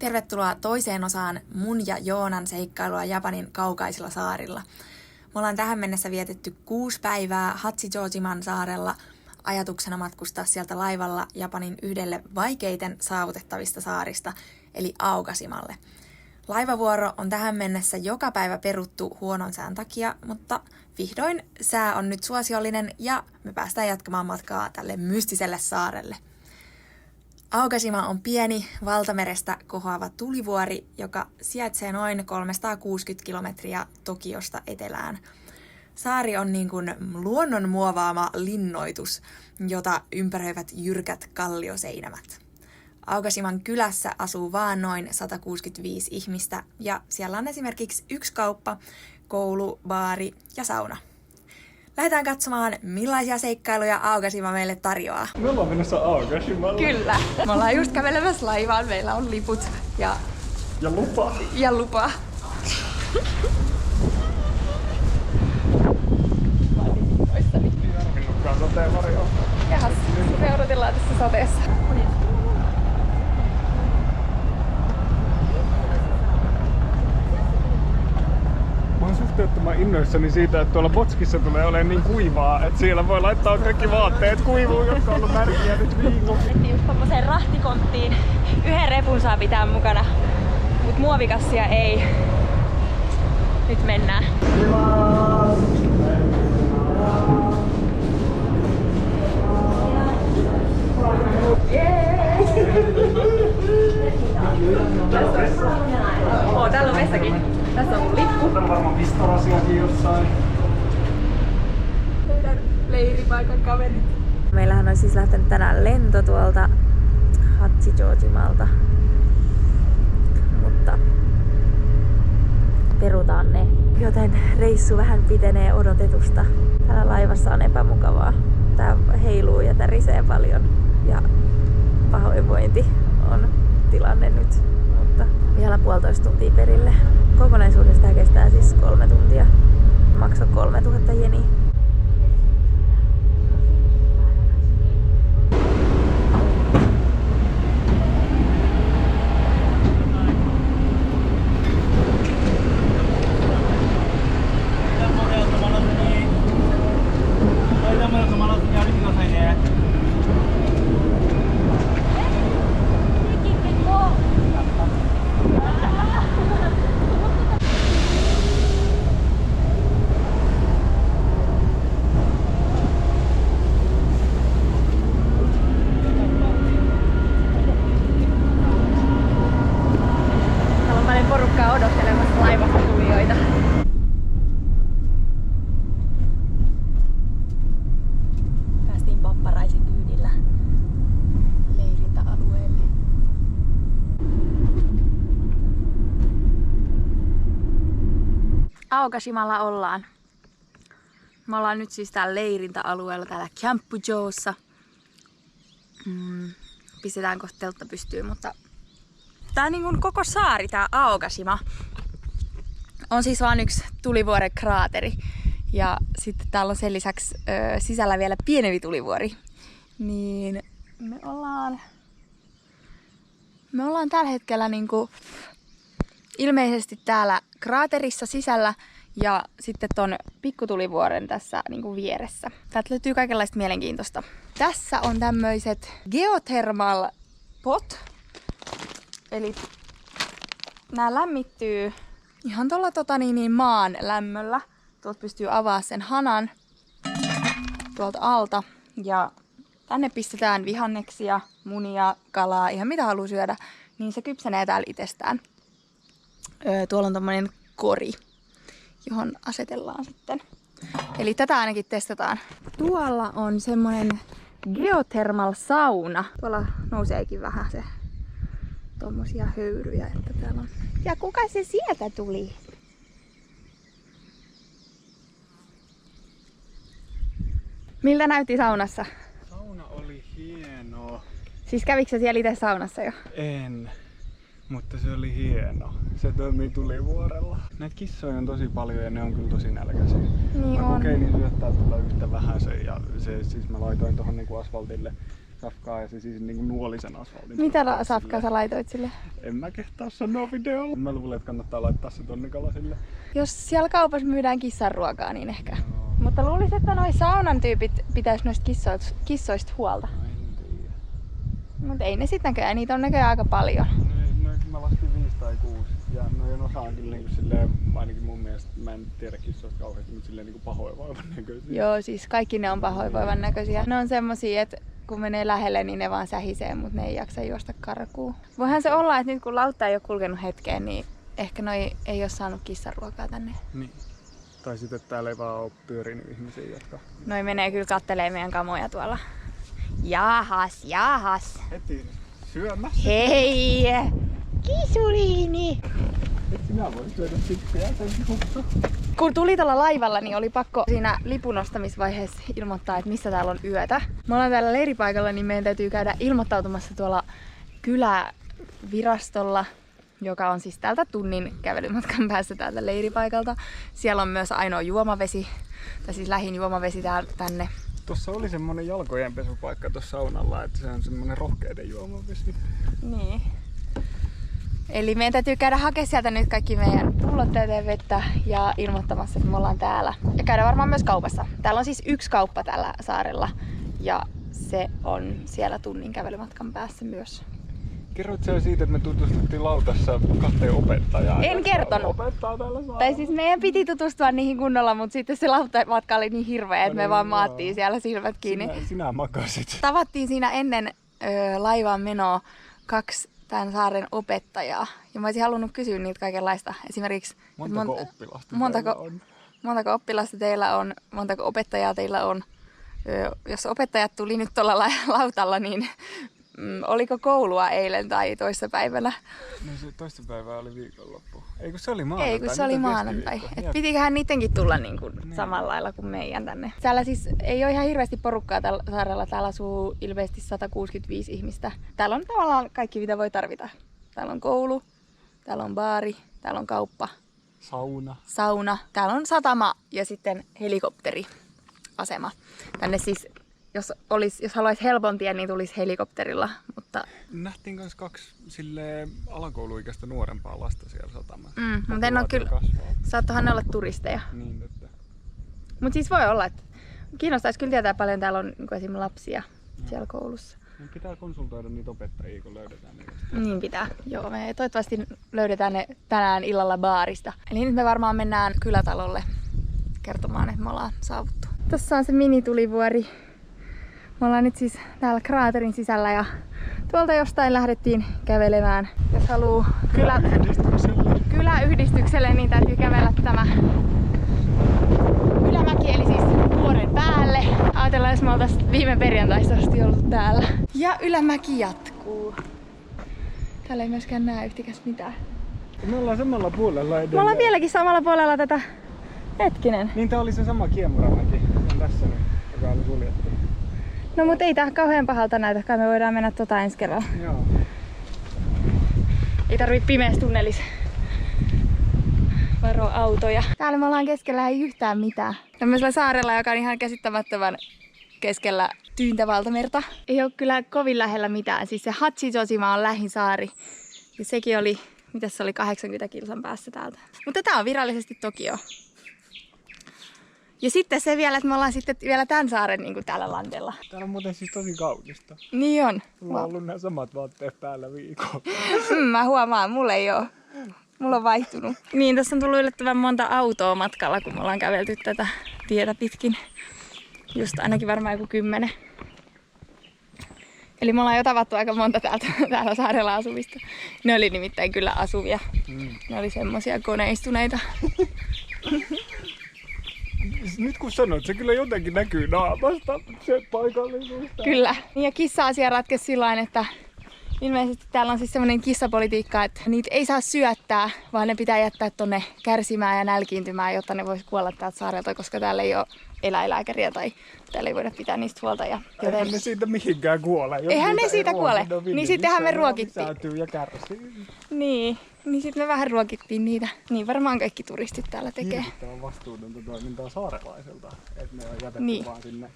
Tervetuloa toiseen osaan mun ja Joonan seikkailua Japanin kaukaisilla saarilla. Me ollaan tähän mennessä vietetty 6 päivää Hachijōjiman saarella ajatuksena matkustaa sieltä laivalla Japanin yhdelle vaikeiten saavutettavista saarista, eli Aokashimalle. Laivavuoro on tähän mennessä joka päivä peruttu huonon sään takia, mutta vihdoin sää on nyt suosiollinen ja me päästään jatkamaan matkaa tälle mystiselle saarelle. Aokashima on pieni, valtamerestä kohoava tulivuori, joka sijaitsee noin 360 kilometriä Tokiosta etelään. Saari on niin kuin luonnon muovaama linnoitus, jota ympäröivät jyrkät kallioseinämät. Aokashiman kylässä asuu vaan noin 165 ihmistä ja siellä on esimerkiksi 1 kauppa, koulu, baari ja sauna. Lähdetään katsomaan, millaisia seikkailuja Aokashima meille tarjoaa. Me ollaan menossa Aokashimalle. Kyllä. Me ollaan just kävelemässä laivaan. Meillä on liput ja lupa. Ja lupa. Tarvinnutkaan sateenvarjoa. Jahas, me odotellaan tässä sateessa. Mä oon suhteettoman innoissani siitä, että tuolla Botskissa tulee olemaan niin kuivaa, että siellä voi laittaa kaikki vaatteet kuivuun, jotka on ollut märkiä nyt viikon. Mentiin just tommoseen rahtikonttiin. 1 repun saa pitää mukana, mut muovikassia ei. Nyt mennään. Täällä on vessakin. Tässä on mun lippu. Täällä on varmaan pistorasiakin jossain. Meidän leiripaikan kaverit. Meillähän on siis lähtenyt tänään lento tuolta Hachijōjimalta. Mutta perutaan ne. Joten reissu vähän pitenee odotetusta. Täällä laivassa on epämukavaa. Tää heiluu ja tärisee paljon. Ja pahoinvointi on tilanne nyt. Mutta vielä 1,5 tuntia perille. Kokonaisuudesta tämä kestää siis 3 tuntia. Maksoi 3000 jeniä. Porukkaa odottelemassa laivasta tulijoita. Päästiin Papparaisen kyydillä leirintäalueelle. Aokashimalla ollaan. Me ollaan nyt siis täällä leirintäalueella, täällä Kyampujoussa. Pistetään kohta teltta pystyyn, mutta tää niin kuin koko saari, tää Aokashima, on siis vaan yksi tulivuoren kraateri. Ja sitten täällä on sen lisäksi sisällä vielä pienempi tulivuori. Niin me ollaan tällä hetkellä niinku ilmeisesti täällä kraaterissa sisällä ja sitten ton pikkutulivuoren tässä niinku vieressä. Täältä löytyy kaikenlaista mielenkiintoista. Tässä on tämmöiset geothermal pot. Eli nää lämmittyy ihan tuolla maan lämmöllä. Tuolta pystyy avaamaan sen hanan tuolta alta. Ja tänne pistetään vihanneksia, munia, kalaa, ihan mitä haluaa syödä. Niin se kypsenee täällä itsestään. Tuolla on tommonen kori, johon asetellaan sitten. Eli tätä ainakin testataan. Tuolla on semmonen geothermal sauna. Tuolla nouseekin vähän se tommosia höyryjä, että täällä on. Ja kuka se sieltä tuli? Miltä näytti saunassa? Sauna oli hieno. Siis kävikö siellä itse saunassa jo? En, mutta se oli hieno. Se toimii tulivuorella. Näitä kissoja on tosi paljon ja ne on kyllä tosi nälkäisiä. Niin mä on. kokeilin syöttää tulla yhtä vähän sen ja se, siis mä laitoin tohon niinku asfaltille safkaa ja se siis niinku nuoli sen asfaltin. Mitä safkaa sä laitoit sille? En mä kehtaa sanoa videolla. Mä luulen, että kannattaa laittaa se tonnikala sille. Jos siellä kaupassa myydään kissanruokaa, niin ehkä. Mutta luulisin, että noi saunan tyypit pitäis noista kissoista huolta. Mutta ei ne sit näköjään, niitä on näköjään aika paljon. No mä laskin 5 tai 6 ja noin osa on kyllä niinku silleen, ainakin mun mielestä, mä en tiedä kissoista kauheasti, mutta silleen niinku pahoinvoivan näköisiä. Joo, siis kaikki ne on pahoinvoivan näköisiä. Ne on semmosia, että kun menee lähelle, niin ne vaan sähisee, mutta ne ei jaksa juosta karkuun. Voihan se olla, että nyt kun lautta ei ole kulkenut hetkeen, niin ehkä noi ei ole saanut kissanruokaa tänne. Niin. Tai sitten täällä ei vaan ole pyörinyt ihmisiä, jotka... Noi menee kyllä kattelee meidän kamoja tuolla. Jahas. Heti syömässä. Hei! Kisuliini! Et sinä voi syödä sippiä sen hukka. Kun tuli tällä laivalla, niin oli pakko siinä lipun ostamisvaiheessa ilmoittaa, että missä täällä on yötä. Me ollaan täällä leiripaikalla, niin meidän täytyy käydä ilmoittautumassa tuolla kylävirastolla, joka on siis täältä tunnin kävelymatkan päässä täältä leiripaikalta. Siellä on myös ainoa juomavesi, tai siis lähin juomavesi tänne. Tuossa oli semmonen jalkojen pesupaikka tuossa saunalla, että se on semmonen rohkeiden juomavesi. Niin. Eli meidän täytyy käydä hakemaan sieltä nyt kaikki meidän pullot täyteen vettä ja ilmoittamassa, että me ollaan täällä. Ja käydään varmaan myös kaupassa. Täällä on siis yksi kauppa tällä saarella ja se on siellä tunnin kävelymatkan päässä myös. Kerroit sä siitä, että me tutustuttiin lautassa 2 opettajaan? En kertonut. Opettaa täällä saarella. Tai siis meidän piti tutustua niihin kunnolla, mutta sitten se lautamatka oli niin hirveä, että me vaan maattiin siellä silmät kiinni. Sinä makasit. Tavattiin siinä ennen laivaan menoa 2 tämän saaren opettajaa. Ja mä olisin halunnut kysyä niitä kaikenlaista. Esimerkiksi, montako oppilasta teillä on, montako opettajaa teillä on. Jos opettajat tuli nyt tuolla lautalla, niin oliko koulua eilen tai toissapäivänä? No se toissapäivä oli viikonloppu. Ei kun se oli maanantai. Ei kun se oli maanantai. Et pitiköhän niidenkin tulla niin kuin samalla lailla kuin meidän tänne. Täällä siis ei ole ihan hirveästi porukkaa tällä saarella. Täällä asuu ilmeisesti 165 ihmistä. Täällä on tavallaan kaikki mitä voi tarvita. Täällä on koulu, täällä on baari, täällä on kauppa. Sauna. Täällä on satama ja sitten helikopteriasema. Tänne siis jos haluaisi helpon tien, niin tulisi helikopterilla, mutta... Nähtiin myös 2 alakouluikäistä nuorempaa lasta siellä satamassa. Mutta en ole kyllä... Saattohan ne olla turisteja. Niin, että... Mutta siis voi olla, että kiinnostaisi kyllä tietää paljon, täällä on niin esimerkiksi lapsia siellä koulussa. Niin pitää konsultoida niitä opettajia, kun löydetään niitä. Niin pitää. Joo, me toivottavasti löydetään ne tänään illalla baarista. Eli nyt me varmaan mennään kylätalolle kertomaan, että me ollaan saavuttu. Tossa on se minitulivuori. Me ollaan nyt siis täällä kraaterin sisällä ja tuolta jostain lähdettiin kävelemään. Jos haluu kyläyhdistykselle, niin täytyy kävellä tämä ylämäki, eli siis vuoren päälle. Ajatellaan, jos me oltais viime perjantaista asti ollut täällä. Ja ylämäki jatkuu. Täällä ei myöskään näe yhtikäs mitään. Me ollaan samalla puolella edelleen. Me ollaan vieläkin samalla puolella tätä. Hetkinen. Niin tää oli se sama Kiemuramäki. On tässä nyt, joka oli suljettu. No mut ei tää kauhean pahalta näytä, kai me voidaan mennä ensi kerralla. Joo. Ei tarvii pimeässä tunnelissa varoa autoja. Täällä me ollaan keskellä ei yhtään mitään. Tämmöisellä saarella, joka on ihan käsittämättömän keskellä tyyntä valtamerta. Ei oo kyllä kovin lähellä mitään. Siis se Hachijojima on lähin saari. Ja sekin oli, mitäs se oli, 80 kilsan päässä täältä. Mutta tää on virallisesti Tokio. Ja sitten se vielä, että me ollaan sitten vielä tämän saaren niin kuin täällä landella. Täällä on muuten siis tosi kaunista. Niin on. Mulla on ollut nämä samat vaatteet päällä viikon. Mä huomaan, mulla ei oo. Mulla on vaihtunut. Niin, tässä on tullut yllättävän monta autoa matkalla, kun me ollaan kävelty tätä tietä pitkin. Just ainakin varmaan joku 10. Eli me ollaan jo tavattu aika monta täällä saarella asuvista. Ne oli nimittäin kyllä asuvia. Ne oli semmosia koneistuneita. Nyt kun sanoit, se kyllä jotenkin näkyy naamasta, se paikallisuus. Kyllä. Ja kissa-asia ratkesi sillain, että ilmeisesti täällä on siis semmoinen kissapolitiikka, että niitä ei saa syöttää, vaan ne pitää jättää tonne kärsimään ja nälkiintymään, jotta ne vois kuolla täältä saarelta, koska täällä ei ole eläinlääkäriä tai täällä ei voida pitää niistä huolta. Eihän ne siitä mihinkään kuole. Eihän ne siitä kuole. Niin sittenhän me ruokittiin. Lisääntyy ja kärsii. Niin sitten me vähän ruokittiin niitä. Niin varmaan kaikki turistit täällä tekee. Hirvittävän vastuutonta toimintaa saarelaiselta, että ne on jätetty vaan sinne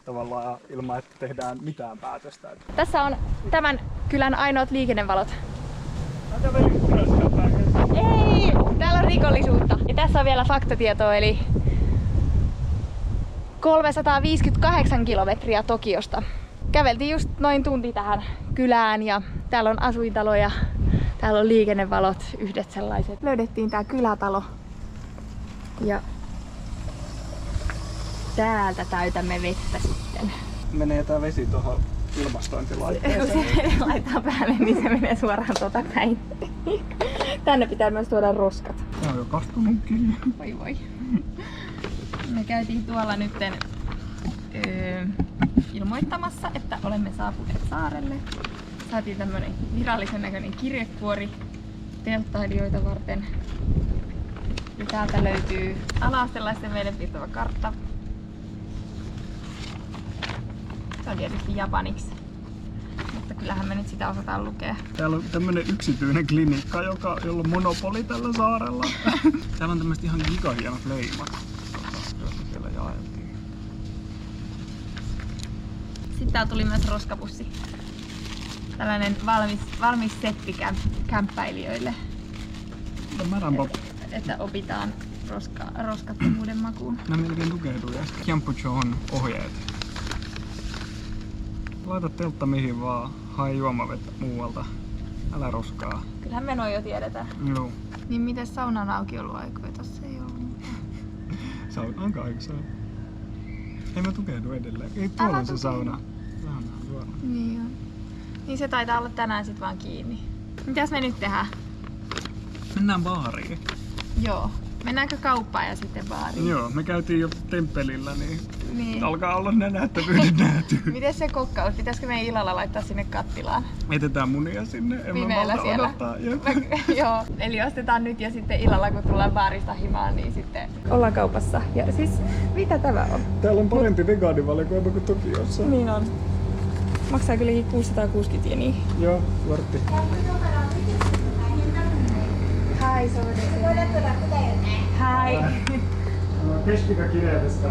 tavallaan ilman, että tehdään mitään päätöstä. Tässä on tämän kylän ainoat liikennevalot. Ei! Täällä on rikollisuutta. Ja tässä on vielä faktatietoa, eli 358 kilometriä Tokiosta. Käveltiin just noin tunti tähän kylään ja täällä on asuintaloja, täällä on liikennevalot, yhdet sellaiset. Löydettiin tää kylätalo ja täältä täytämme vettä sitten. Menee tää vesi tuohon ilmastointilaitteeseen. Kun se laittaa päälle, niin se menee suoraan tuota päin. Tänne pitää myös tuoda roskat. Tää on jo kastunutkin. Voi voi. Me käytiin tuolla nytten ilmoittamassa, että olemme saapuneet saarelle. Saatiin tämmönen virallisen näköinen kirjekuori telttailijoita varten. Ja täältä löytyy ala-astelaisten meille piirtävä kartta. Se on tietysti japaniksi, mutta kyllähän me nyt sitä osataan lukea. Täällä on tämmönen yksityinen klinikka, jolla on monopoli tällä saarella. Täällä on tämmöiset ihan gigahienot leimat, joita siellä jaeltiin. Sitten täällä tuli myös roskapussi. Tällainen valmis setti kämppäilijöille. Että opitaan roskattomuuden makuun. Nämä melkein tukehtuu ja sitten Kyampuchon ohjeet. Laita teltta mihin vaan, hae juomavettä muualta. Älä roskaa. Kyllähän me noin jo tiedetään. Joo. Niin miten saunan aukioloaikoja? Tossa ei ollut mitään. Saunan kaiksa. Ei mä tukehdu edelleen. Ei tuolla on se sauna. Sauna on tuolla. Niin on. Niin se taitaa olla tänään sit vaan kiinni. Mitäs me nyt tehdään? Mennään baariin. Joo. Mennäänkö kauppaan ja sitten baariin? Joo, me käytiin jo temppelillä, Niin. alkaa olla ne nähtävyyden nähty. Miten se kokkaus? Pitäisikö meidän illalla laittaa sinne kattilaan? Etetään munia sinne, en mä Pimeällä malta siellä. odottaa. Joo, eli ostetaan nyt ja sitten illalla kun tullaan baarista himaan, niin sitten ollaan kaupassa. Ja siis, mitä tämä on? Täällä on parempi vegaanivalikoima kuin Tokiossa. Niin on. Maksaa kylläkin 660 jeniä. Joo, vartti. Hai, Hai. Keskika kirjeestä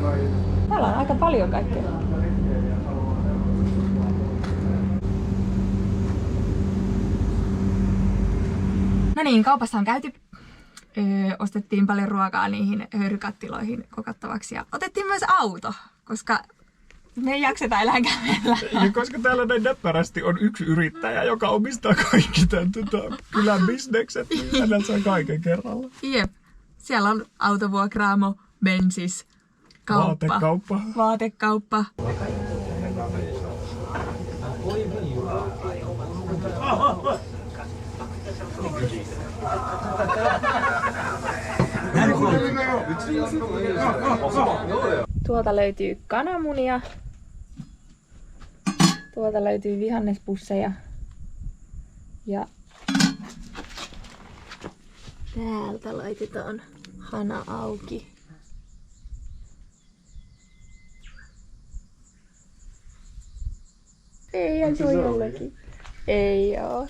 noin. Täällä on aika paljon kaikkea. No niin, kaupassa on käyty. Ostettiin paljon ruokaa niihin höyrykattiloihin kokattavaksi ja otettiin myös auto, koska me ei jakseta elää kävellä. Ja koska täällä näin näppärästi on yksi yrittäjä, joka omistaa kaikki tämän kylän bisnekset, niin hänellä saa kaiken kerralla. Jep. Siellä on autovuokraamo, bensis, kauppa, vaatekauppa. Tuolta löytyy kananmunia. Tuolta löytyy vihannespusseja. Ja täältä laitetaan hana auki. Ei se on jollekin. Ei oo.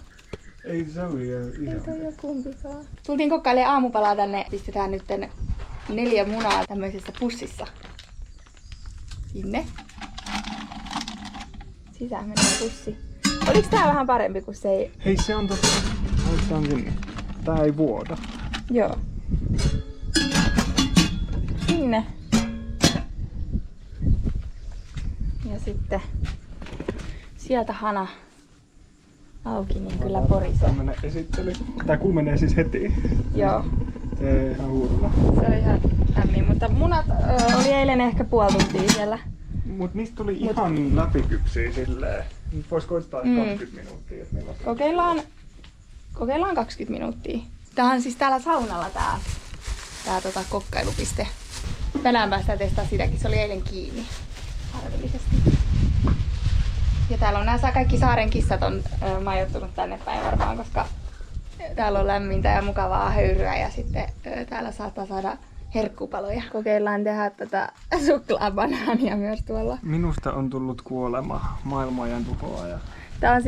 Ei se ole ihan. Ei toi ole kumpikaan. Tultiin kokkailemaan aamupalaa tänne. Pistetään nyt 4 munaa tämmöisessä pussissa. Sinne. Sisään menee pussi. Oliks tää vähän parempi kuin se ei? Hei, se on laitetaan sinne. Tää ei vuoda. Joo. Sinne. Ja sitten sieltä hana auki, niin kyllä porisee. Tämmönen esittely. Tää kuumenee siis heti. Joo. Se ihan hurra. Se on ihan lämmin, mutta munat oli eilen ehkä puoli tuntia siellä. Mut niistä tuli ihan läpikypsiä silleen. Nyt vois koittaa 20 minuuttia. Että meillä on... Kokeillaan 20 minuuttia. Tää on siis täällä saunalla tää kokkailupiste. Tänään päästään testaa sitäkin, se oli eilen kiinni. Harvillisesti. Ja täällä on nämä kaikki saaren kissat on majoittunut tänne päin varmaan, koska täällä on lämmintä ja mukavaa höyryä ja sitten täällä saattaa saada herkkupaloja. Kokeillaan tehdä tätä suklaabanaania myös tuolla. Minusta on tullut kuolema, maailmanajan tuhoaja. Tää on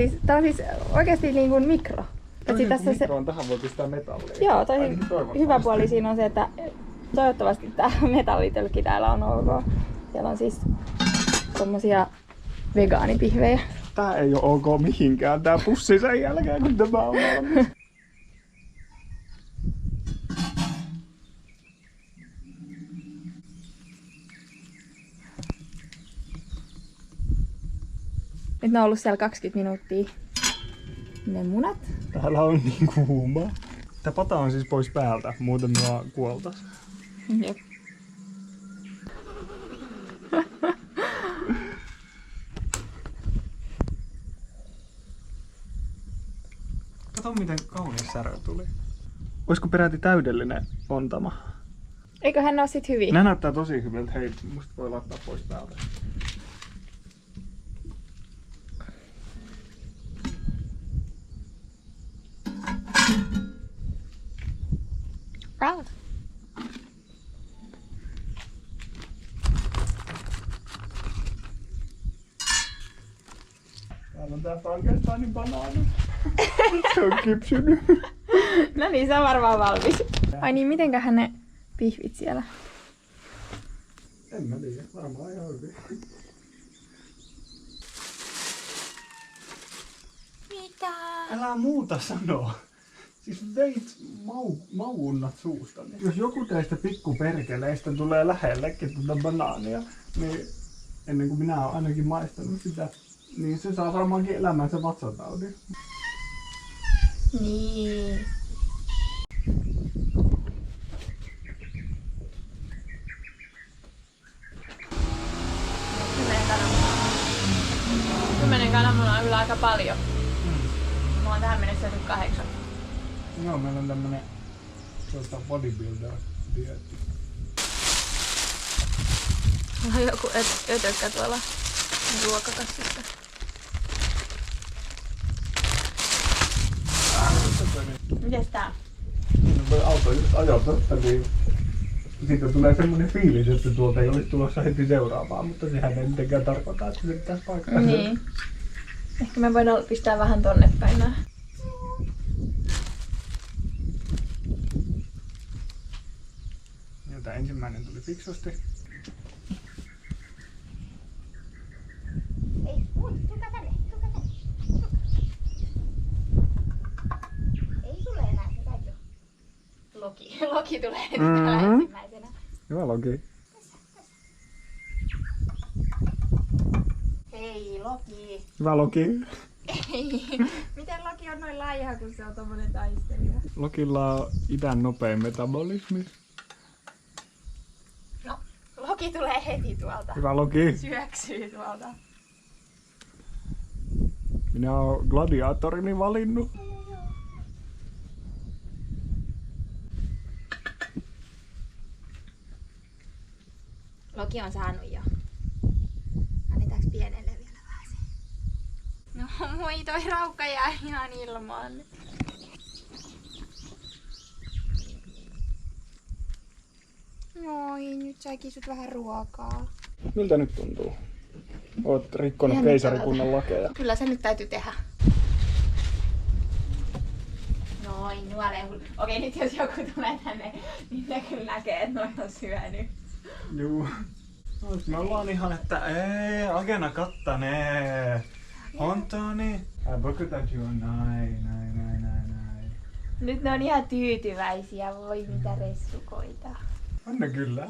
siis oikeesti niin kuin mikro. Mikroon tähän voi pistää metallia. Joo, hyvä puoli siinä on se, että toivottavasti tää metallitölkki täällä on ok. Siellä on siis tommosia vegaanipihvejä. Tää ei oo ok mihinkään tää pussi sen jälkeen kun tämä on valmis. Nyt ne on ollut siellä 20 minuuttia. Ne munat. Täällä on niin kuuma. Tää pata on siis pois päältä, muuten mua kuoltas. Jep. Kato miten kaunis särö tuli. Oisko peräti täydellinen ontama? Eiköhän ne oo sit hyviä? Nää näyttää tosi hyvältä. Hei, musta voi laittaa pois päältä. Proud. Täällä on tää Frankensteinin banaani. Se on kypsynyt. No niin, se on varmaan valmis. Ai niin, mitenköhän ne pihvit siellä? En mä tiedä, varmaan ihan hyvin. Mitä? Älä muuta sanoa. Siis veit mauunnat suustani. Jos joku teistä pikkuperkeleistä tulee lähellekin tuota banaania, niin ennen kuin minä olen ainakin maistanut sitä, niin se saa varmaankin elämänsä vatsataudin. Niin. Kymmenen kananmunaa on kyllä aika paljon. Mä oon tähän mennessä syönyt 8. Joo, meillä on tämmönen bodybuilder-dieetti. Mulla on joku ötökkä tuolla ruokakassissa. Mites tää? No voi auto just ajaa tosta, niin siitä tulee semmonen fiilis, että tuolta ei olisi tulossa heti seuraavaa, mutta sehän ei mitenkään tarkoita, että se pitäisi paikkaa. Niin. Ehkä me voidaan pistää vähän tonne päin nää. Tää ensimmäinen tuli fiksusti. Ei, tulkaa tänne. Ei sulle enää, se täytyy. Loki tulee täällä ensimmäisenä. Hyvä Loki. Hei, Loki. Hyvä Loki. Ei. Miten Loki on noin laiha, kun se on tommonen taistelija? Lokilla on idän nopein metabolismi. No, Loki tulee heti tuolta. Hyvä Loki. Syöksyy tuolta. Minä oon gladiaattorini valinnut. Loki on saanut jo. Annetaanko pienelle vielä vähän se? No moi, toi raukka jää ihan ilmaan. Noi, nyt saikin sut vähän ruokaa. Miltä nyt tuntuu? Oot rikkonut Ihan keisarikunnan lakeja. Kyllä se nyt täytyy tehdä. Noin, nuoleen. Okei, nyt jos joku tulee tänne, niin ne kyllä näkee, että noin on syönyt. Juu. Me ollaan ihan, että Agena kattanee. Hontoni. Bokutätyy on näin. Nyt ne on ihan tyytyväisiä, voi mitä ressukoita. On ne kyllä.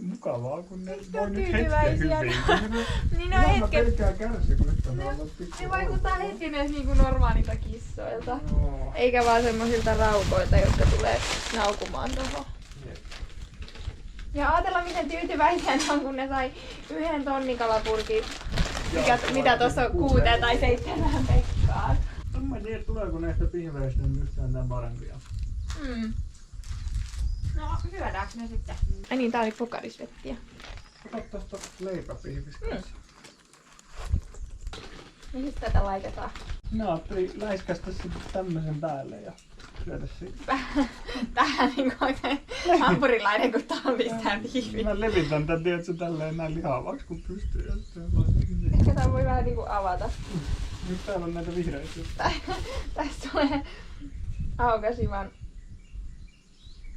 Mukavaa, kun ne Miksi ne voi on nyt hetken tyytyväisiä? hyvin. Niin no Mä hetken. pelkää kärsimystä. Ne ovat pikku. Ne vaikuttaa hetkinen niinku normaalilta kissoilta. Joo. Eikä vaan semmoisilta raukoilta, jotka tulee naukumaan tohon. Jep. Ja ajatella miten tyytyväisiä ne on, kun ne sai 1 tonnikalapurkin. Mitä tuossa on 6 tai 7 pekkaan. En mä tiedä, tuleeko näistä pihveistä yhtään tän parempia. No, syödäänkö ne sitten? Ai niin, tää oli pokarisvettiä. Kato tosta leipäpihvistä. Mihin tätä laitetaan? Minä ajattelin läiskästä sitten tämmösen päälle ja syödä siitä. Tähän niinku oikein hampurilainen, kun talvistään pihvi. Mä levitän tän, tiedätkö, tälleen näin lihavaksi kun pystyy. Ehkä tää voi vähän niinku avata. Nyt täällä on näitä vihreitä. Tästä tulee aukasivan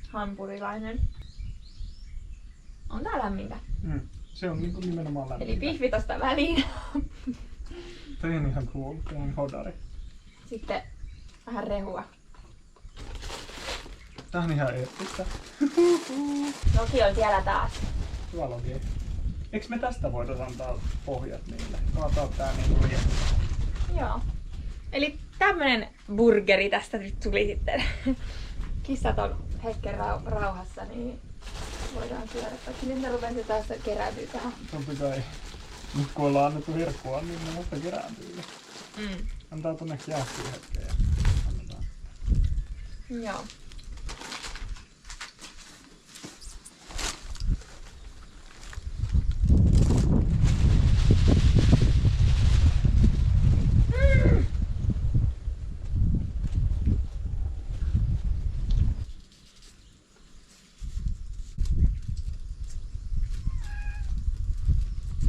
hampurilainen. On tää lämmintä. Se on niinku nimenomaan lämmintä. Eli pihvi tosta väliin. Toi on ihan cool, toi on hodari. Sitten vähän rehua. Tää on ihan eeppistä. Noki on siellä taas. Hyvä logi. Eiks me tästä voida antaa pohjat niille? Kaataa tää niinku liian. Joo. Eli tämmönen burgeri tästä nyt tuli sitten. Kissat on hetken rauhassa, niin voidaan syödä. Vaikka nyt ne rupesi taas kerääntyy tähän. Totta kai. Nyt kun ollaan annettu herkkua, niin ne vasta kerääntyy. Antaa tonne jäähtyä hetken ja annetaan. Joo.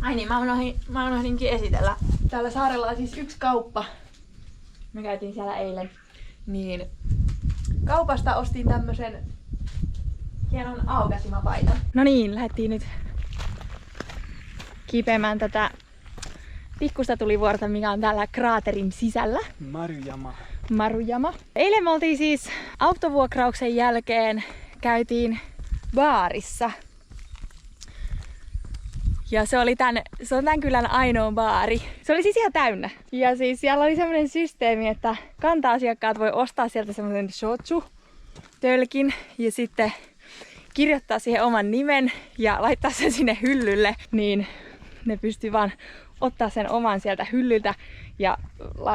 Ai niin, mä unohdinkin esitellä. Täällä saarella on siis yksi kauppa. Me käytiin siellä eilen. Niin kaupasta ostin tämmösen hienon aukaisimapaitan. No niin, lähdettiin nyt kiipeämään tätä pikkusta tulivuorta, mikä on täällä kraaterin sisällä. Marujama. Eilen me oltiin siis autovuokrauksen jälkeen käytiin baarissa. Ja se on tän kylän ainoa baari. Se oli siis ihan täynnä. Ja siis siellä oli semmoinen systeemi, että kanta-asiakkaat voi ostaa sieltä semmoisen shochu-tölkin ja sitten kirjoittaa siihen oman nimen ja laittaa sen sinne hyllylle, niin ne pystyy vaan ottaa sen oman sieltä hyllyltä ja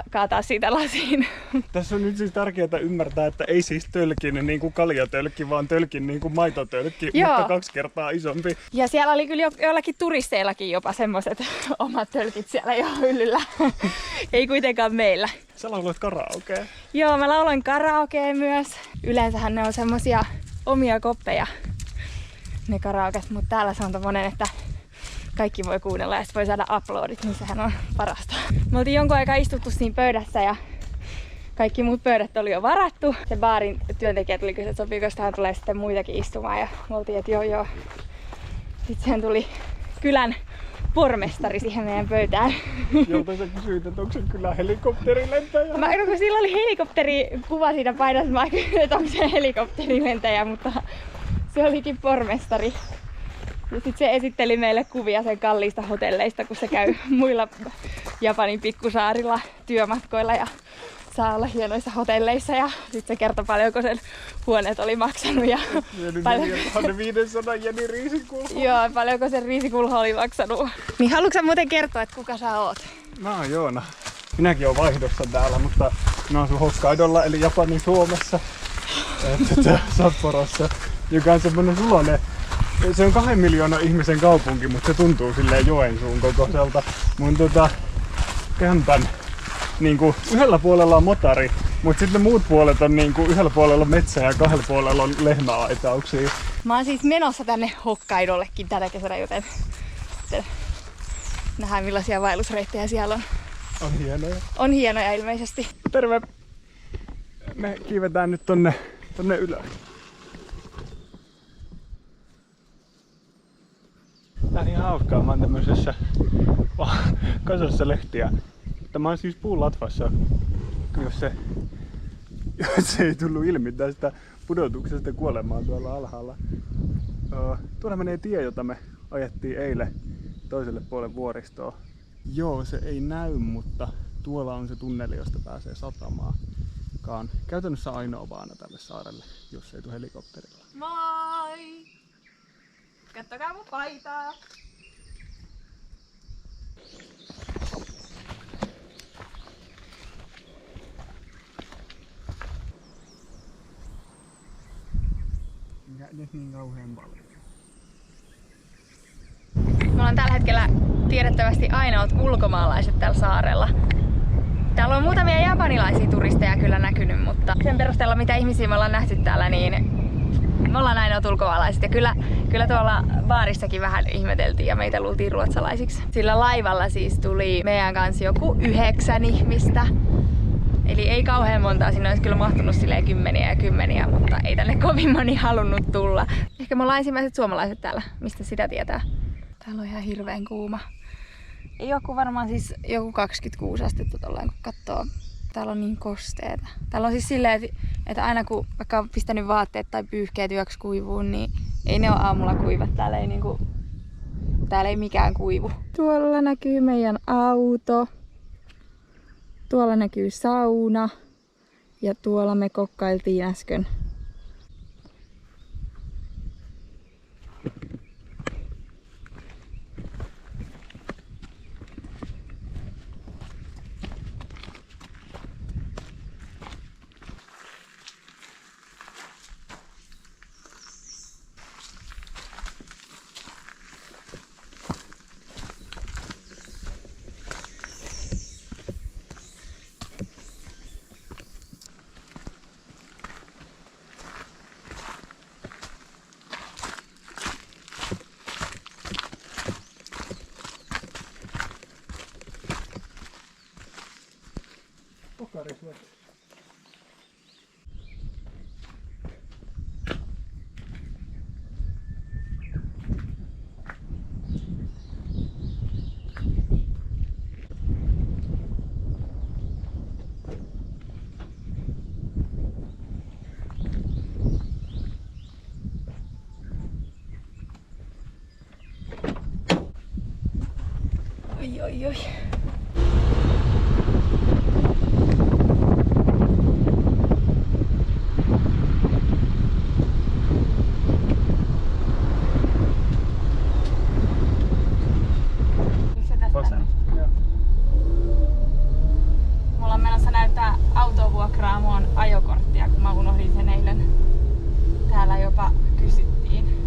kaataa siitä lasiin. Tässä on nyt siis tärkeää ymmärtää, että ei siis tölkin niin kuin kaljatölkki, vaan tölkin niin kuin maitotölkki, Joo. mutta 2 kertaa isompi. Ja siellä oli kyllä joillakin turisteillakin jopa semmoiset omat tölkit siellä jo hyllyllä. Ei kuitenkaan meillä. Sä lauloit karaokea. Joo, mä lauloin karaokea myös. Yleensähän ne on semmosia omia koppeja, ne karaoket, mutta täällä se on tommonen, että kaikki voi kuunnella ja sit voi saada uploadit, niin sehän on parasta. Me oltiin jonkun aikaa istuttu siinä pöydässä ja kaikki muut pöydät oli jo varattu. Se baarin työntekijä tuli kysyä, että sopiiko tähän tulee sitten muitakin istumaan ja me oltiin, että joo. Sitten siihen tuli kylän pormestari siihen meidän pöytään. Jolta sä kysyit, että onko se kyllä helikopterilentäjä? Kun sillä oli helikopterikuva siinä paidassa, mä kysyin, että onko se helikopterilentäjä, mutta se olikin pormestari. Ja sit se esitteli meille kuvia sen kalliista hotelleista, kun se käy muilla Japanin pikkusaarilla työmatkoilla ja saa olla hienoissa hotelleissa. Ja sit se kertoi paljonko sen huoneet oli maksanut. Ja 4500 jeni riisikulhoa. Joo, paljonko sen riisikulho oli maksanut. Niin haluatko sä muuten kertoa, että kuka sä oot? Mä oon Joona. Minäkin oon vaihdossa täällä, mutta mä asun Hokkaidolla eli Japanin Suomessa. Sapporossa, joka on semmonen sulonen. Se on 2 miljoonan ihmisen kaupunki, mutta se tuntuu silleen Joensuun kokoiselta. Mun kämpän niinku yhdellä puolella on motari, mutta sitten muut puolet on niinku yhdellä puolella on metsä ja 2 puolella on lehmäaitauksia. Mä oon siis menossa tänne Hokkaidollekin tänä kesänä, joten nähdään millaisia vaellusreittejä siellä on. On hienoja. On hienoja ilmeisesti. Terve! Me kiivetään nyt tonne ylös. Tää on ihan hauskaa, mä oon tämmöisessä kasassa lehtiä. Tämä on siis puulatvassa, jos se ei tullut ilmi tästä pudotuksesta kuolemaan tuolla alhaalla. Tuolla menee tie, jota me ajettiin eilen toiselle puolelle vuoristoa. Joo, se ei näy, mutta tuolla on se tunneli, josta pääsee satamaan. Joka on käytännössä ainoa vaana tälle saarelle, jos ei tule helikopterilla. Moi! Kattokaa mun paitaa! Mikä edes niin kauhean paljon. Me ollaan tällä hetkellä tiedettävästi ainoat ulkomaalaiset tällä saarella. Täällä on muutamia japanilaisia turisteja kyllä näkynyt, mutta sen perusteella mitä ihmisiä me ollaan nähty täällä, niin me ollaan ainoat ulkomaalaiset. Ja kyllä tuolla baarissakin vähän ihmeteltiin ja meitä luultiin ruotsalaisiksi. Sillä laivalla siis tuli meidän kanssa joku 9 ihmistä. Eli ei kauhean montaa, sinne olisi kyllä mahtunut silleen kymmeniä, mutta ei tänne kovin moni halunnut tulla. Ehkä me ollaan ensimmäiset suomalaiset täällä, mistä sitä tietää. Täällä on ihan hirveän kuuma. Ei oo kuin varmaan siis joku 26 astetta tolleen kun katsoo. Täällä on niin kosteeta. Täällä on siis silleen, että aina kun vaikka on pistänyt vaatteet tai pyyhkeet yöksi kuivuun, niin ei ne ole aamulla kuivat. Täällä ei mikään kuivu. Tuolla näkyy meidän auto. Tuolla näkyy sauna. Ja tuolla me kokkailtiin äsken. Oi. Mulla on menossa näyttää autovuokraamon ajokorttia, kun mä unohdin sen eilen. Täällä jopa kysyttiin.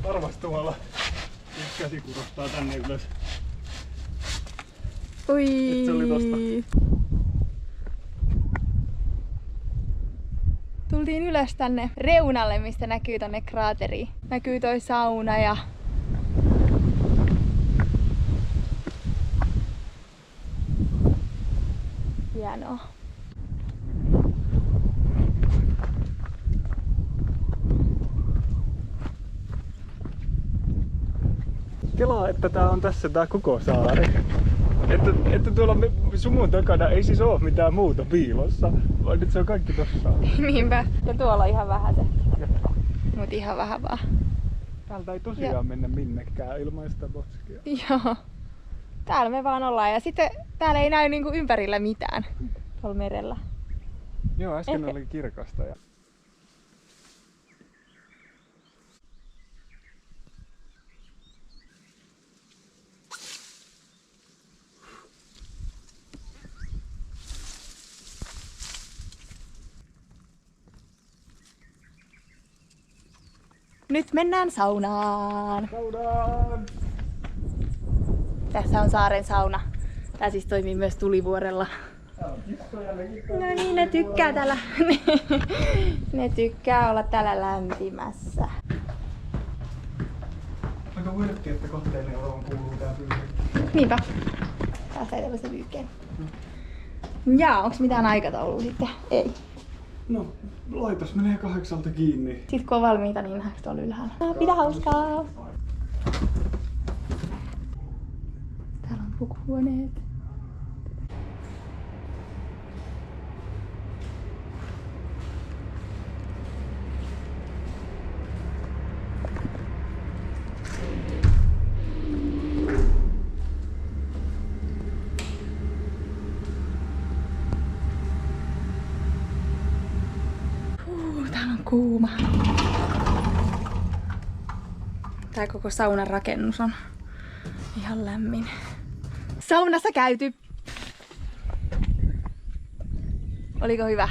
Arvas tuolla. Käsi kurottaa tänne ylös. Oi. Se oli tosta. Tultiin ylös tänne reunalle, mistä näkyy tonne kraateriin. Näkyy toi sauna ja hienoa. Kelaa, että tää on tässä tää koko saari. Että tuolla sumun takana ei siis oo mitään muuta piilossa, vaan nyt se on kaikki tossa. Niinpä. Ja tuolla on ihan vähän se. Mut ihan vähän vaan. Täältä ei tosiaan mennä minnekään ilman sitä boskia. Joo. Täällä me vaan ollaan ja sitten täällä ei näy niinku ympärillä mitään tuolla merellä. Joo, äsken oli kirkasta. Ja... Nyt mennään saunaan. Saunaan! Tässä on saaren sauna. Tää siis toimii myös tulivuorella. No niin, ne tykkää täällä. Ne tykkää olla täällä lämpimässä. huidettiin, että 2 euroon kuuluu tää pyyhke. Niinpä. Pääsee tällaisen pyykkeen. Jaa, onks mitään aikataulua sitten? Ei. No, laitos menee 8 kiinni. Sitten kun on valmiita, niin nähdäänkö tuolla ylhäällä? Pidä hauskaa! Täällä on pukuhuoneet. Täällä on kuuma. Tää koko saunan rakennus on ihan lämmin. Saunassa käyty! Oliko hyvä?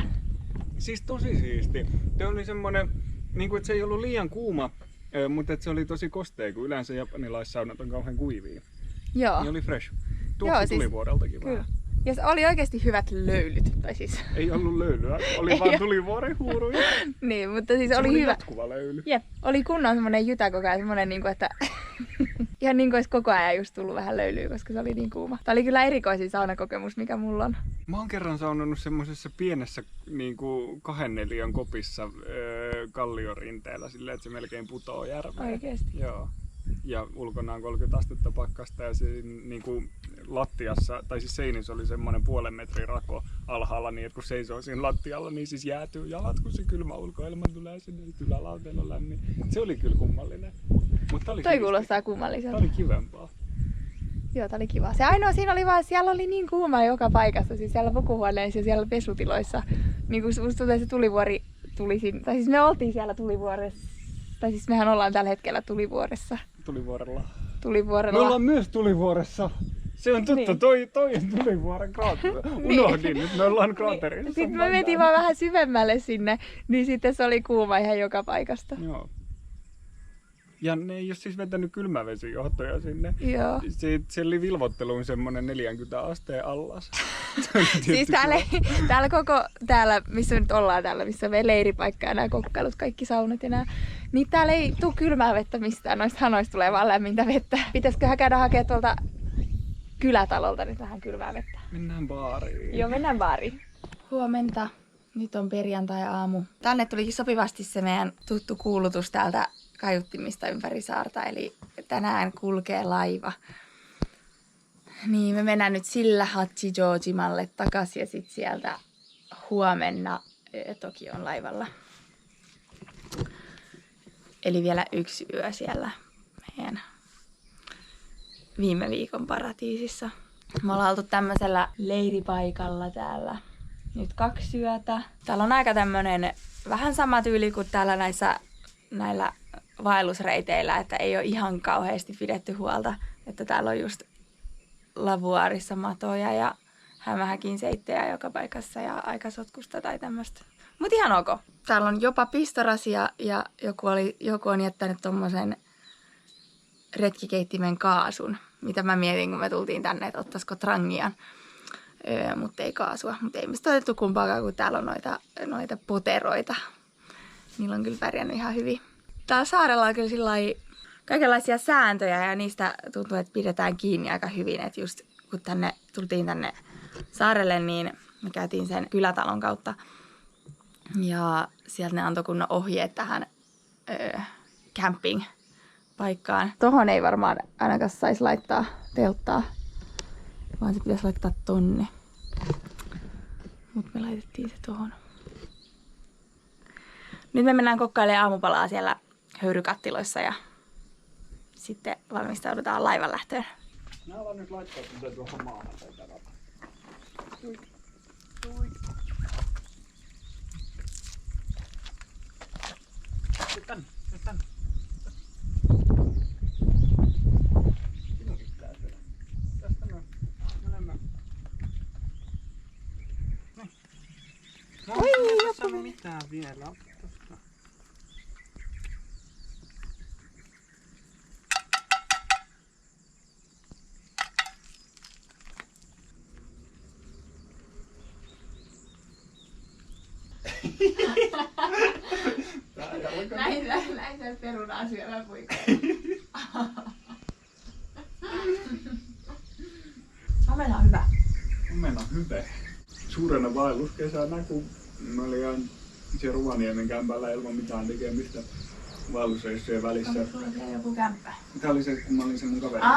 Siis tosi siisti. Se oli semmonen, niinku että se ei ollut liian kuuma, mutta että se oli tosi kostea, kun yleensä japanilaissaunat on kauhean kuivia. Joo. Niin oli fresh. Tuoksi tulivuoreltakin kyllä. vähän. Ja oli oikeasti hyvät löylyt. Tai siis. Ei ollut löylyä, oli vaan tulivuoren huuruja. Niin, mutta siis oli hyvä. Jatkuva löyly. Jep, oli kunnon semmonen jytä koko ajan, semmonen niinku, että ihan niinku olisi koko ajan just tullut vähän löylyä, koska se oli niin kuuma. Tää oli kyllä erikoisin saunakokemus, mikä mulla on. Mä oon kerran saunannut semmosessa pienessä niinku 2 neliön kopissa kalliorinteellä silleen, että se melkein putoo järveen. Oikeesti? Joo. Ja ulkona on 30 astetta pakkasta ja se niinku lattiassa, tai siis seinissä oli semmoinen 0,5 metrin rako alhaalla niin, että kun seisoo siinä lattialla, niin siis jäätyy jalat, kun se kylmä ulkoilma tulee sinne, ylälauteella on lämmin. Se oli kyllä kummallinen. Mutta oli Toi kuulostaa kummalliselta. Tämä oli kivempaa. Joo, tää oli kiva. Se ainoa siinä oli vaan, siellä oli niin kuuma joka paikassa, siis siellä pukuhuoneissa ja siellä pesutiloissa. Niin kun musta se tulivuori tuli sinne, tai siis me oltiin siellä tulivuoressa, tai siis mehän ollaan tällä hetkellä tulivuoressa. Tulivuorella. Me ollaan myös tulivuoressa. Se on totta, niin. toi on tulivuoren kraatteri. Unohdin, nyt me ollaan kraaterissa. Sitten me mentiin vaan vähän syvemmälle sinne, niin sitten se oli kuuma ihan joka paikasta. Joo. Ja ne ei ole siis vetänyt kylmävesijohtoja sinne. Joo. Se oli vilvotteluun semmonen 40 asteen allas. Siis täällä, missä nyt ollaan täällä, missä on meidän leiripaikka ja nämä kokkailut, kaikki saunat ja nää, niin täällä ei tule kylmää vettä mistään, noista hanoista tulee vaan lämmintä vettä. Pitäisiköhän käydä hakemaan tuolta kylätalolta nyt vähän kylmää vettä? Mennään baariin. Joo, mennään baariin. Huomenta. Nyt on perjantai-aamu. Tänne tulikin sopivasti se meidän tuttu kuulutus täältä kaiuttimista ympäri saarta, eli tänään kulkee laiva. Niin, me mennään nyt sillä Hachijōjimalle takaisin ja sitten sieltä huomenna Tokion laivalla. Eli vielä 1 yö siellä meidän viime viikon paratiisissa. Me ollaan oltu tämmöisellä leiripaikalla täällä nyt 2 yötä. Täällä on aika tämmönen vähän sama tyyli kuin täällä näillä vaellusreiteillä, että ei ole ihan kauheasti pidetty huolta, että täällä on just lavuaarissa matoja ja hämähäkin seittejä joka paikassa ja aikasotkusta tai tämmöistä. Mut ihan ok. Täällä on jopa pistorasia ja joku on jättänyt tommosen retkikeittimen kaasun, mitä mä mietin, kun me tultiin tänne, että ottaisiko trangia. Mutta ei kaasua. Mutta ei mistä otettu kumpaakaan, kun täällä on noita poteroita. Niillä on kyllä pärjännyt ihan hyvin. Täällä saarella on kyllä kaikenlaisia sääntöjä ja niistä tuntuu, että pidetään kiinni aika hyvin. Että just kun tultiin tänne saarelle, niin me käytiin sen kylätalon kautta. Ja sieltä ne antoi kunnon ohjeet tähän camping-paikkaan. Tohon ei varmaan ainakaan saisi laittaa telttaa, vaan se pitäisi laittaa tonne. Mutta me laitettiin se tohon. Nyt me mennään kokkailemaan aamupalaa siellä höyrykattiloissa ja sitten valmistaudutaan laivan lähtöön. Mä alan nyt laittaa sitä tuohon maahan. Tänne. Sinunkin pitää tehdä. Tästä noin. Menemään. Noin. Ei tässä ole mitään vielä. Tosta. Näin se perunaa syövä puikko. Omena on hyvä. Omena hyvä. Suurena vaelluskesänä, kun mä olin siellä Rovaniemen kämpällä ilman mitään tekemistä vaellusreissujen välissä. Onko sulla siellä joku kämppä? Tää oli se, kun mä olin sen mun kaverin.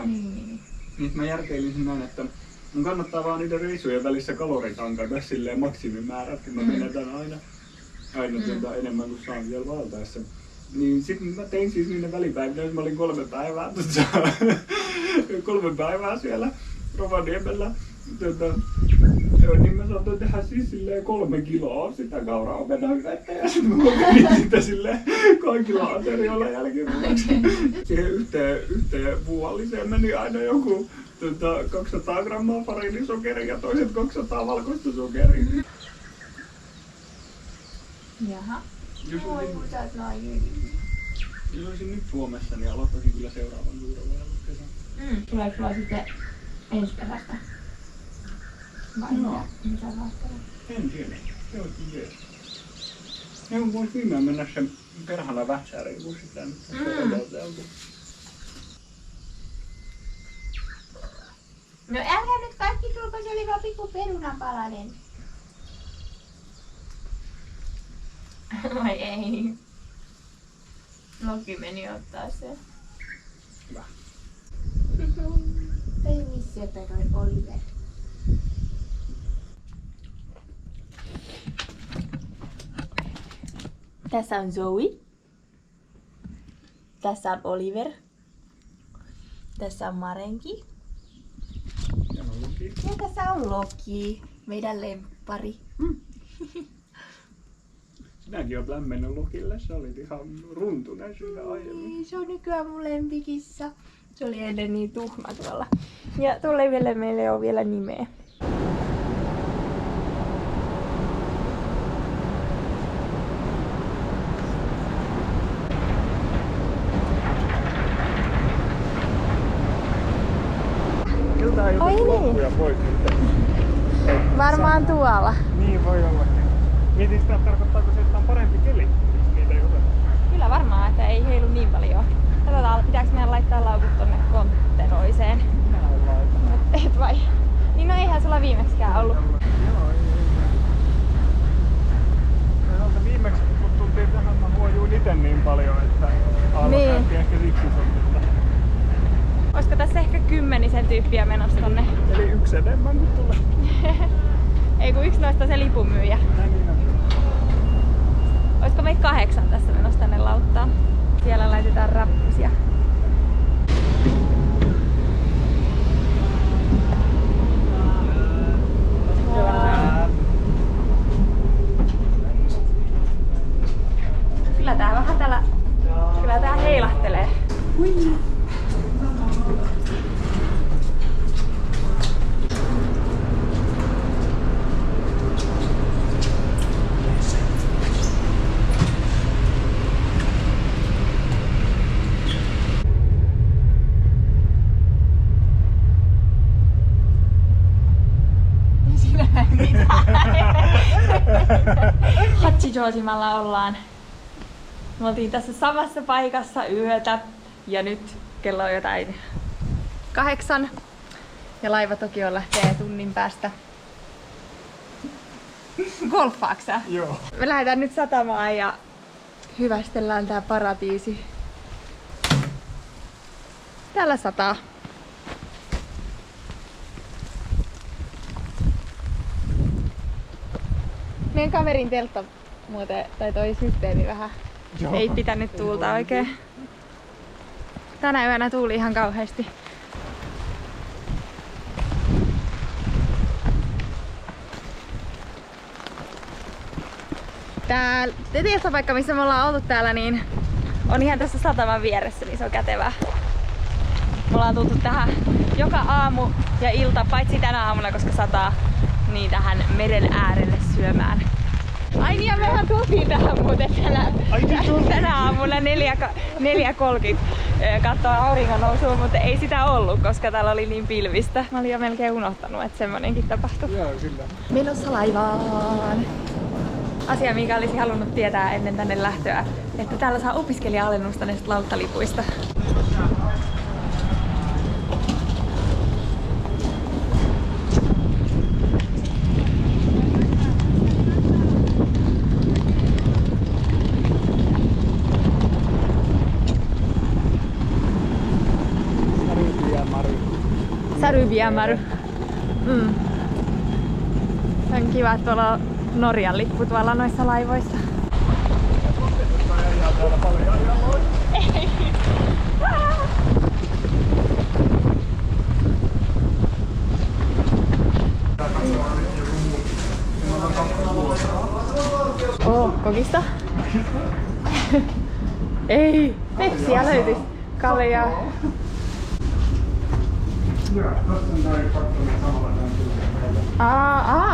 Niin. Niin mä järkeilin näin, että mun kannattaa vaan niiden reissujen välissä kaloritankata silleen maksimimäärät, kun mä menetän aina enemmän kuin saan siellä vaeltaessa. Niin sit mä tein siis niiden välipäivinä, mä olin 3 päivää, 3 päivää siellä Rovaniemellä. Niin mä saatoin tehdä siis silleen 3 kiloa sitä kauraomenahyvettä ja sit mä kokeilin sitä silleen kaikilla aterioilla jälkiruoksi. Siihen yhteen vuoliseen meni aina joku 200 grammaa fariinisokeria ja toiset 200 valkoista sokeria. Jaha. Jos Voi olisin nyt Suomessa, niin aloittaisin kyllä seuraavan suuren vaelluskesän. tuleeko sulla sitten ensi kesästä? Vai Joo. mitä vaihtoehtoja? En tiedä. Se olisi jees. Ja kun vois viimein mennä sen perhana vätsääriin, kun sitä nyt odoteltu. No älkää nyt kaikki tulko, se oli vaan pikku perunanpalanen. Vai ei. Loki meni ottaa sen. Hyvä. Ei missä peroi Oliver. Tässä on Zoe. Tässä on Oliver. Tässä on Marenki. Ja no Loki. Ja tässä on Loki, meidän lemppari. Sinäkin oot lämmennyt Lokille, sä olit ihan runtunen siinä aiemmin. Se on nykyään mun lempikissa. Se oli ennen niin tuhma tuolla. Ja tuolle vielä meillä ei ole vielä nimeä. Kyllä on Ai joku niin. loppuja pois nyt. Varmaan tuolla. Niin voi ollakin. Mietin sitä, tarkoittaako se, että on parempi keli, jos niitä ei ota. Kyllä varmaan, että ei heilu niin paljon. Katsotaan, pitääkö meidän laittaa laukut tonne kontteroiseen. Minä en laita. Et vai? Niin no eihän sulla viimeksikään ollut. Joo, ei. Ja viimeksi kun tultiin tähän, mä huojuin ite niin paljon, että Niin. käytiin ehkä siksi sopista. Olisiko tässä ehkä 10 tyyppiä menossa tonne? Eli 1 enemmän kuin tulee. Ei kun yksi noista se lipunmyyjä. Niin on. Olisiko meitä 8 tässä menossa tänne lauttaan? Siellä laitetaan rappusia. Kyllä tää vähän täällä... Kyllä tää heilahtelee. Hachijojimalla ollaan. Me oltiin tässä samassa paikassa yötä ja nyt kello on jotain 8 ja laiva Tokioon lähtee tunnin päästä. Golfaaksä? Joo. Me lähdetään nyt satamaan ja hyvästellään tää paratiisi. Täällä sataa. Meidän kaverin teltta muuten, tai toi systeemi vähän Joo. ei pitänyt tuulta oikein. Tänä yönä tuuli ihan kauheasti. Tää telttapaikka, missä me ollaan oltu täällä, niin on ihan tässä sataman vieressä, niin se on kätevää. Me ollaan tultu tähän joka aamu ja ilta, paitsi tänä aamuna, koska sataa, niin tähän meren äärelle syömään. Ai niin, ja mehän tultiin tähän muuten tänä aamuna 4.30 katsoa auringon nousua, mutta ei sitä ollut, koska täällä oli niin pilvistä. Mä olin jo melkein unohtanut, että semmonenkin tapahtui. Joo, kyllä. Menossa laivaan! Asia, mikä olisi halunnut tietää ennen tänne lähtöä, että täällä saa opiskelija-alennusta näistä lauttalipuista. Viemary. On kiva, että tuolla on Norjan lippu tuolla noissa laivoissa. Kokista? Ei, Pepsiä löytys. Kaljaa.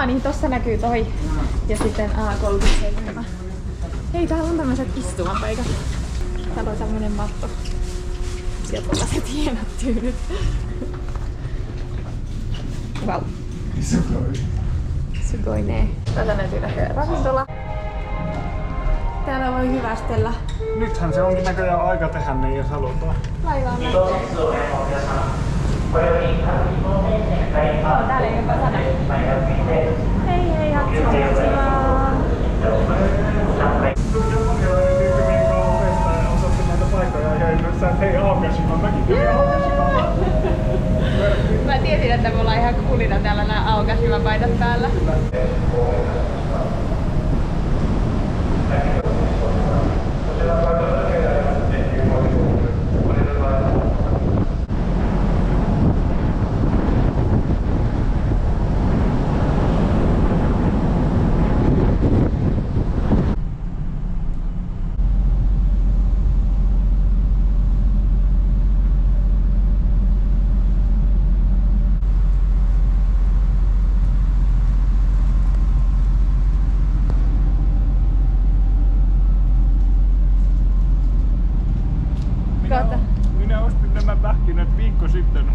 Niin tossa näkyy toi. Ja sitten 37. Hei, täällä on tämmöiset istumapaikat. Täällä on tämmönen matto. Ja tällaiset hienot tyynyt. Vau. Sugoinee. Täältä näkyy näköjään ravintola. Täällä voi hyvästellä. Nythän se onkin näköjään aika tehdä niin, jos halutaan. Laivaan lähtee. Täällä ei jopa sana. Hei hei, Hatsijoujimaan. Osatte näitä paikkoja ja yhdessä, että hei Aokashima, mäkin tiedän Aokashima. Mä tiesin, että mulla on ihan coolina täällä nää Aokashima-paidat päällä. Minä ostin nämä pähkinät viikko sitten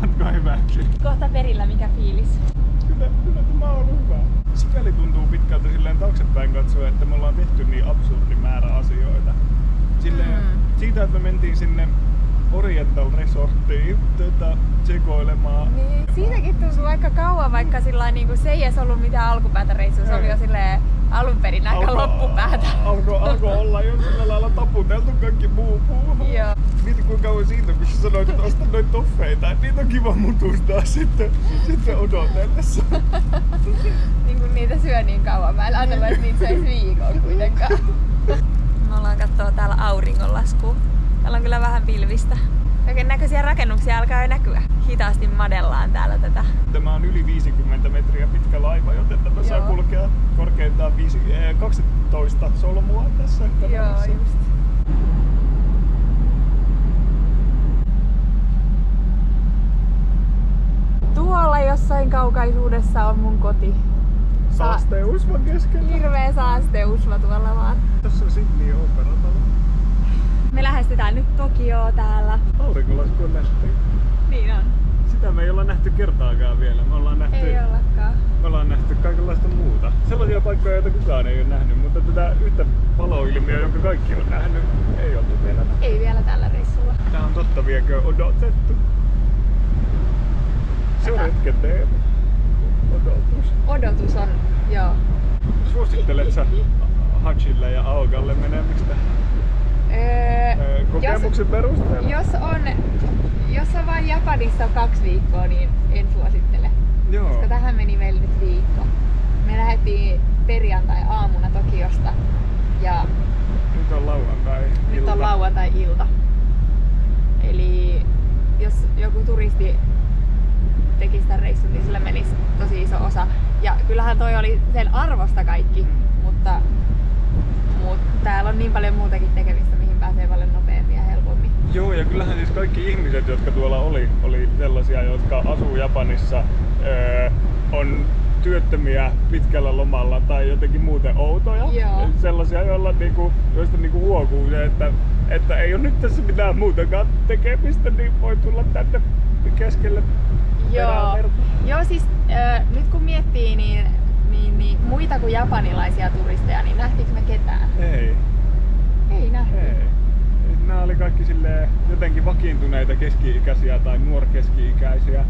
matkan hyväksi. Kohta perillä, mikä fiilis? Kyllä tämä on ollut hyvä. Sikäli tuntuu pitkältä silleen taaksepäin katsoa, että me ollaan tehty niin absurdi määrä asioita. Silleen, siitä, että me mentiin sinne Oriental Resorttiin tsekoilemaan. Niin, siitäkin tuntuu aika kauan, vaikka sillain, niin se ei edes ollut mitään alkupäätä reissua, se oli jo silleen alun perin aika loppupäätä. Alkoi olla jo sillä lailla taputeltu kaikki muu. Joo. Mieti kuinka kauan siitä, kun sä sanoit, että osta noita toffeita, että niitä on kiva mutustaa sitten odotellessa. Niin kun niitä syö niin kauan, mä en ajatella, että niitä söisi viikon kuitenkaan. Me ollaan kattoo täällä auringonlaskua. Täällä on kyllä vähän pilvistä. Kaiken näköisiä rakennuksia alkaa jo näkyä. Hitaasti madellaan täällä tätä. Tämä on yli 50 metriä pitkä laiva, joten tämä saa kulkea korkeintaan 12 solmua tässä. Joo, just. Tuolla jossain kaukaisuudessa on mun koti. Saasteusva keskellä. Hirveä saasteusva tuolla vaan. Tässä on Sydney Operatalo. Me lähestytään nyt Tokioa täällä. Auringonlasku on nähty. Niin on. Sitä me ei olla nähty kertaakaan vielä. Ei ollakaan. Me ollaan nähty kaikenlaista muuta. Sellaisia paikkoja, joita kukaan ei ole nähnyt, mutta tätä yhtä paloilmiöä, jonka kaikki on nähnyt, ei ollut vielä nähty. Ei vielä tällä reissulla. Tää on totta viekö odotettu. Se on hetken teema. Odotus. Odotus on, joo. Suosittelet sä Hachille ja Aogalle menemistä? Kokemuksen perusteella? Jos on vain Japanissa 2 viikkoa, niin en suosittele. Joo. Koska tähän meni meille nyt viikko. Me lähdettiin perjantai-aamuna Tokiosta ja nyt on lauantai-ilta. Nyt on lauantai-ilta. Eli jos joku turisti teki sitä reissun, niin sillä menisi tosi iso osa. Ja kyllähän toi oli sen arvosta kaikki, mutta täällä on niin paljon muutakin tekemistä, mihin pääsee paljon nopeammin ja helpommin. Joo, ja kyllähän siis kaikki ihmiset, jotka tuolla oli sellaisia, jotka asuu Japanissa, on työttömiä pitkällä lomalla tai jotenkin muuten outoja. Joo. Sellaisia, joista huokuu se, että ei ole nyt tässä mitään muutakaan tekemistä, niin voi tulla tänne keskelle. Joo, siis nyt kun miettii, niin muita kuin japanilaisia turisteja, niin nähtiinkö me ketään? Ei nähty. Nämä oli kaikki silleen jotenkin vakiintuneita keski-ikäisiä tai nuorkeski-ikäisiä,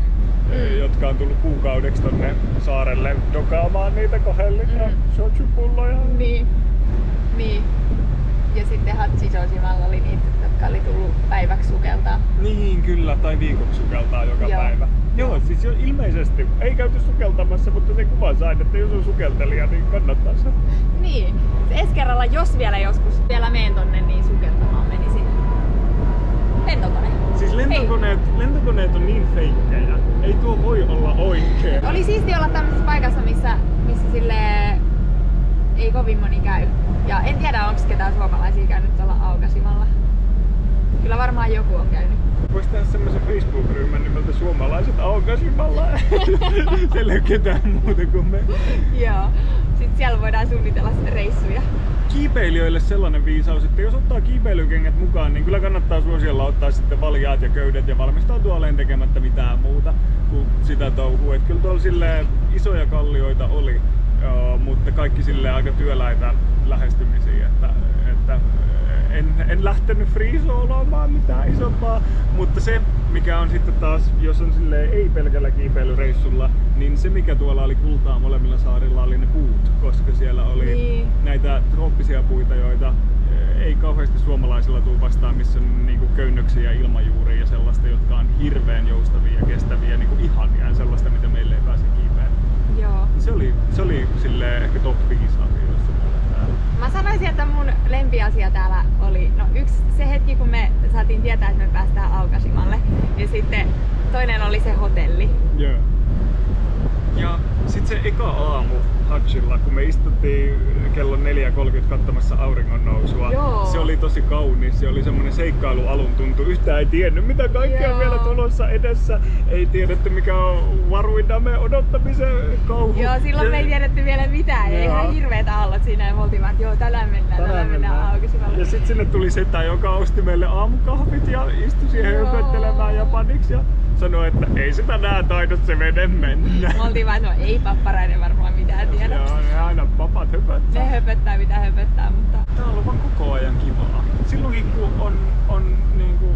jotka on tullut kuukaudeksi tonne saarelle dokaamaan niitä kohellin ja shochu-pulloja. Niin. Ja sitten Hatsijousimalla oli niitä, jotka oli tullut päiväksi sukeltaa. Niin kyllä, tai viikoksi sukeltaa joka päivä. Joo, siis jo ilmeisesti. Ei käyty sukeltamassa, mutta se kuva sain, että jos on sukeltelija, niin kannattaa se. Niin. Ensi kerralla, jos vielä joskus vielä meen tonne, niin sukeltamaan menisin. Lentokone. Siis lentokoneet on niin feikkejä. Ei tuo voi olla oikein. Oli siisti olla tämmöisessä paikassa, missä silleen ei kovin moni käy. Ja en tiedä, onko ketään suomalaisia käynyt tuolla Aukasimalla. Kyllä varmaan joku on käynyt. Voisi tehdä semmoisen Facebook-ryhmän nimeltä Suomalaiset Aukasimalla. Siellä ei ole ketään muuta kuin me. Joo. Sitten siellä voidaan suunnitella reissuja. Kiipeilijöille sellainen viisaus, että jos ottaa kiipeilykengät mukaan, niin kyllä kannattaa suosiolla ottaa sitten valjaat ja köydet ja valmistautua alleen tekemättä mitään muuta kuin sitä touhua. Et kyllä tuolla silleen isoja kallioita oli, mutta kaikki silleen aika työläitä lähestymisiä. Että en lähtenyt freesoolaamaan mitään isompaa, mutta se mikä on sitten taas, jos on silleen ei pelkällä kiipeilyreissulla, niin se mikä tuolla oli kultaa molemmilla saarilla oli ne puut, koska siellä oli näitä trooppisia puita, joita ei kauheasti suomalaisilla tule vastaan, missä on niinku köynnöksiä, ilmajuuria ja sellaista, jotka on hirveän joustavia ja kestäviä, niinku ihania ja sellaista, mitä meille ei pääse kiipeämään. Joo. Se oli silleen ehkä top 5 asioista. Mä sanoisin, että mun lempiasia täällä oli yksi se hetki, kun me saatiin tietää, että me päästään Aukasimalle. Ja sitten toinen oli se hotelli. Joo. Ja sit se eka aamu Hutchilla, kun me istuttiin kello 4.30 katsomassa auringon nousua. Joo. Se oli tosi kaunis. Se oli semmonen seikkailualun tuntu. Yhtään ei tiennyt, mitä kaikkea on vielä tulossa edessä. Ei tiedetty, mikä on varuidamme odottamisen kauhu. Joo, silloin me ei tiedetty vielä mitään. Ja ihan hirveet aallot siinä. Ja me oltiin vaan, että joo, tänään mennään Aukasimalle. Ja sit sinne tuli setä, joka osti meille aamukahvit ja istui siihen höpöttelemään japaniksi. Ja sanoi, että ei sitä nää taida se veden mennä. Me oltiin vaan, että no ei papparainen varmaan mitään tiedä. Joo, ne aina papat höpöttää. Ne höpöttää mitä höpöttää, mutta... Tää on ollut vaan koko ajan kivaa. Silloinkin kun on niinku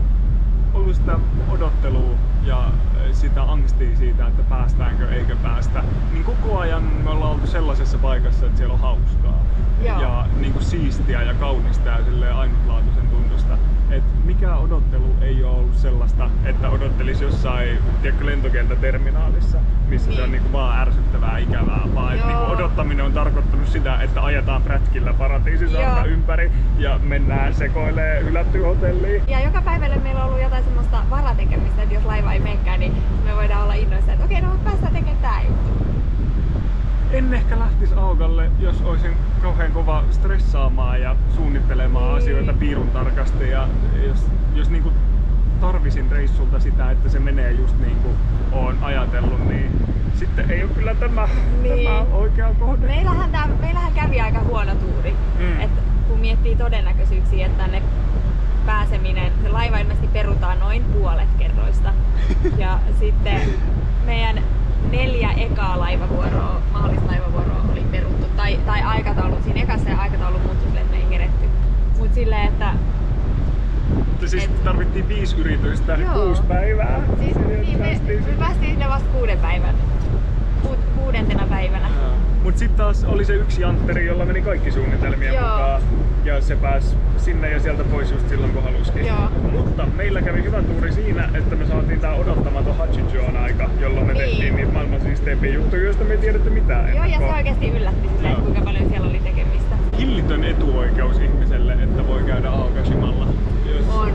ollut sitä odottelua ja sitä angstia siitä, että päästäänkö eikä päästä, niin koko ajan me ollaan oltu sellaisessa paikassa, että siellä on hauskaa. Joo. Ja niinku siistiä ja kaunista ja silleen ainutlaatuisen tuntusta. Et mikä odottelu ei ole ollut sellaista, että odottelisi jossain lentokenttäterminaalissa, missä se on niinku vaan ärsyttävää, ikävää, vaan niinku odottaminen on tarkoittanut sitä, että ajetaan prätkillä paratiisisaarta ympäri ja mennään sekoilee hylättyyn hotelliin. Ja joka päivälle meillä on ollut jotain semmoista varatekemistä, että jos laiva ei menkään, niin me voidaan olla innoissa, että okei, no päästään tekemään tää juttu. En ehkä lähtisi Aukalle, jos olisin kauhean kova stressaamaan ja suunnittelemaan asioita piirun tarkasti ja jos niinku tarvisin reissulta sitä, että se menee just niin kuin oon ajatellut, niin sitten ei ole kyllä tämä oikea kohde. Meillähän kävi aika huono tuuri, että kun miettii todennäköisyyksiä, että tänne pääseminen, se laiva ilmeisesti perutaan noin puolet kerroista. Ja sitten meidän 4 ekaa laivavuoroa, mahdollista laivavuoroa oli peruttu. Tai aikataulut, siinä ekassa ja aikataulu muuttui silleen, että me ei keretty. Mut silleen, että... Siis tarvittiin 5 yritystä, 6 päivää. Siis, niin, me päästiin sinne vasta 6 päivänä. Mut sit taas oli se yksi jantteri, jolla meni kaikki suunnitelmien mukaan. Ja se pääsi sinne ja sieltä pois just silloin kun halusikin. Mutta meillä kävi hyvä tuuri siinä, että me saatiin tää odottamaton Hachijoon aika, jolloin me tehtiin niitä maailman siisteimpiä juttuja, joista me ei tiedetty mitään. Joo, ja se oikeesti yllätti silleen, kuinka paljon siellä oli tekemistä. Hillitön etuoikeus ihmiselle, että voi käydä Aukashimalla. On.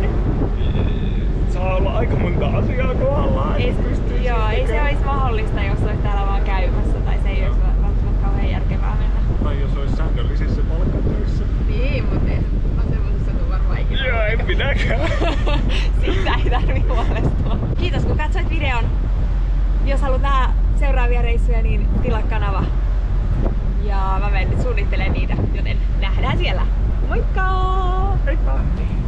Saa olla aika monta asiaa kohdallaan. Ei se olisi mahdollista, jos olisi täällä vaan käymässä, tai se ei olisi välttämättä kauhean järkevää mennä. Tai jos olisi säännöllisissä palkkatöissä. Niin, mutta on semmoisessa tuu varmaan ikinä. Joo, en minäkään. Siitä ei tarvii huolestua. Kiitos kun katsoit videon. Jos haluat nähdä seuraavia reissuja, niin tilaa kanava. Ja mä menen nyt suunnittelemaan niitä, joten nähdään siellä. Moikka! Heippa!